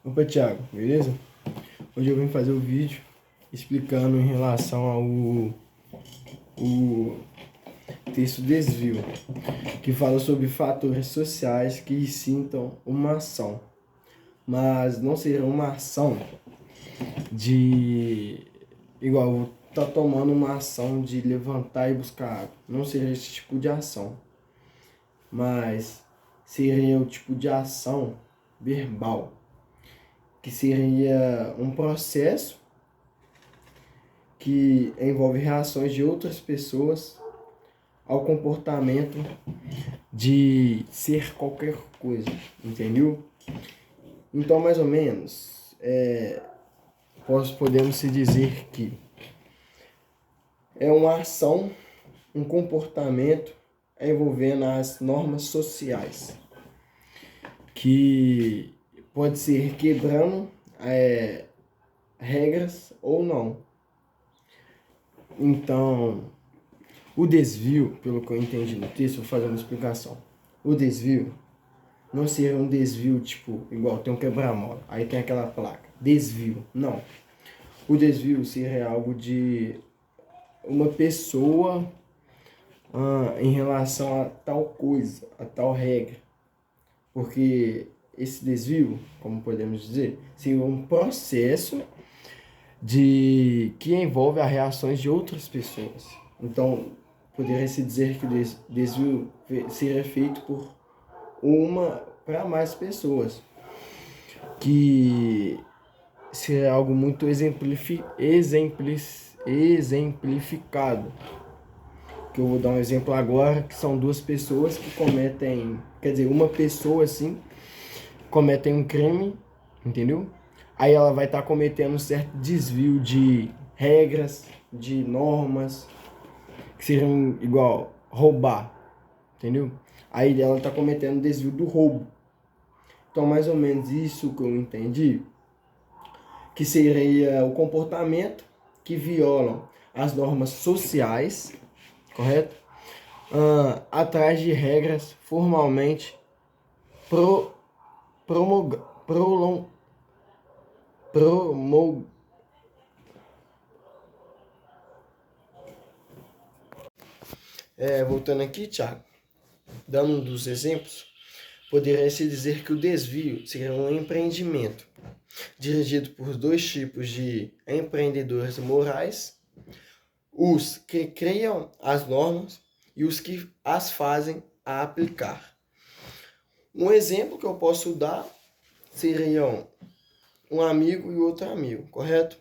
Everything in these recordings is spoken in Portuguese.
Opa, Thiago, beleza? Hoje eu vim fazer o vídeo explicando em relação o texto desvio, que fala sobre fatores sociais que incitam uma ação, mas não seria uma ação de igual eu tá tomando uma ação de levantar e buscar água. Não seria esse tipo de ação, mas seria o tipo de ação verbal, que seria um processo que envolve reações de outras pessoas ao comportamento de ser qualquer coisa, entendeu? Então, mais ou menos, podemos se dizer que é uma ação, um comportamento envolvendo as normas sociais, que pode ser quebrando regras ou não. Então, o desvio, pelo que eu entendi no texto, vou fazer uma explicação. O desvio não seria um desvio tipo, igual tem um quebra-mola, aí tem aquela placa, desvio. Não. O desvio seria algo de uma pessoa em relação a tal coisa, a tal regra. Porque esse desvio, como podemos dizer, seria um processo que envolve as reações de outras pessoas. Então, poderia se dizer que o desvio seria feito por uma para mais pessoas, que seria algo muito exemplificado. Que eu vou dar um exemplo agora, que são duas pessoas que cometem, quer dizer, uma pessoa assim, cometem um crime, entendeu? Aí ela vai estar cometendo um certo desvio de regras, de normas, que seriam igual roubar, entendeu? Aí ela está cometendo desvio do roubo. Então, mais ou menos isso que eu entendi, que seria o comportamento que violam as normas sociais, correto? Atrás de regras formalmente pro, promulga, prolong, promul, voltando aqui, Thiago, dando um dos exemplos, poderia se dizer que o desvio seria um empreendimento dirigido por dois tipos de empreendedores morais: os que criam as normas e os que as fazem a aplicar. Um exemplo que eu posso dar seriam um amigo e outro amigo, correto?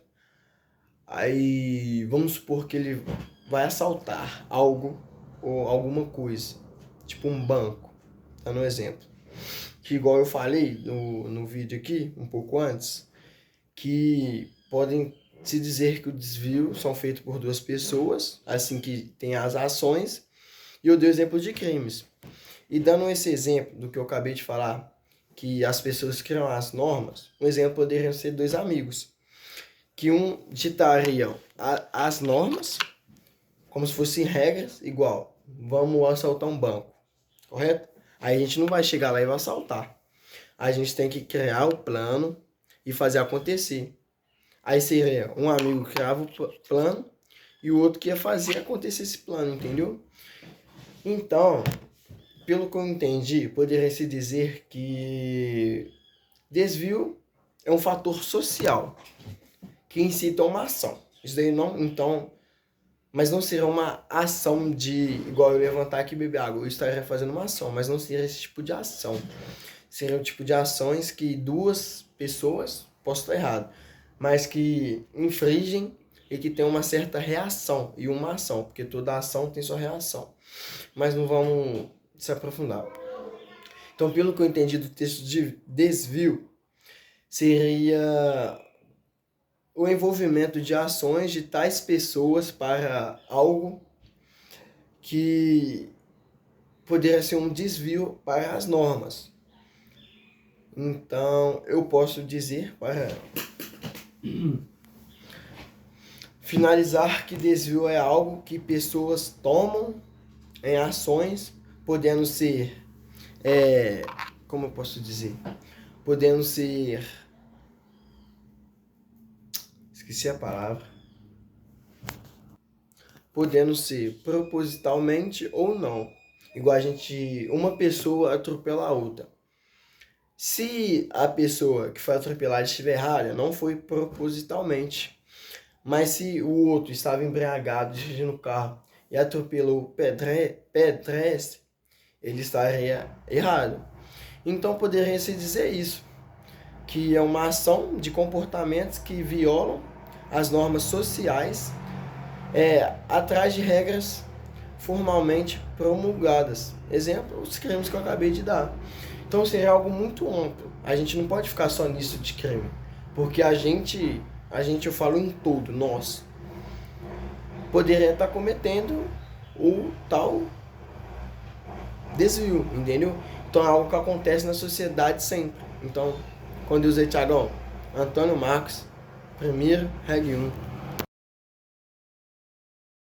Aí vamos supor que ele vai assaltar algo ou alguma coisa, tipo um banco, dando um exemplo. Que igual eu falei no vídeo aqui, um pouco antes, que podem se dizer que o desvio são feitos por duas pessoas, assim que tem as ações, e eu dei o exemplo de crimes. E dando esse exemplo do que eu acabei de falar, que as pessoas criam as normas, um exemplo poderia ser dois amigos, que um ditariam as normas, como se fossem regras, igual, vamos assaltar um banco, correto? Aí a gente não vai chegar lá e vai assaltar. A gente tem que criar o plano e fazer acontecer. Aí seria um amigo criava o plano e o outro que ia fazer acontecer esse plano, entendeu? Então, pelo que eu entendi, poderia se dizer que desvio é um fator social que incita uma ação. Isso daí não, então, mas não seria uma ação de igual eu levantar aqui e beber água. Eu estaria fazendo uma ação, mas não seria esse tipo de ação. Seria o tipo de ações que duas pessoas, posso estar errado, mas que infringem e que tem uma certa reação e uma ação, porque toda ação tem sua reação. Mas não vamos se aprofundar. Então, pelo que eu entendi do texto de desvio, seria o envolvimento de ações de tais pessoas para algo que poderia ser um desvio para as normas. Então, eu posso dizer para finalizar que desvio é algo que pessoas tomam em ações, podendo ser, como eu posso dizer, podendo ser esqueci a palavra, podendo ser propositalmente ou não. Igual uma pessoa atropela a outra. Se a pessoa que foi atropelada estiver errada, não foi propositalmente. Mas se o outro estava embriagado, dirigindo o carro e atropelou o pedestre, ele estaria errado. Então poderia se dizer isso, que é uma ação de comportamentos que violam as normas sociais atrás de regras formalmente promulgadas. Exemplo, os crimes que eu acabei de dar. Então seria algo muito amplo. A gente não pode ficar só nisso de crime, porque a gente eu falo em todo, nós, poderia estar cometendo o tal desvio, entendeu? Então é algo que acontece na sociedade sempre. Então, quando eu usei Thiagão, Antônio Marcos, primeiro, regra 1.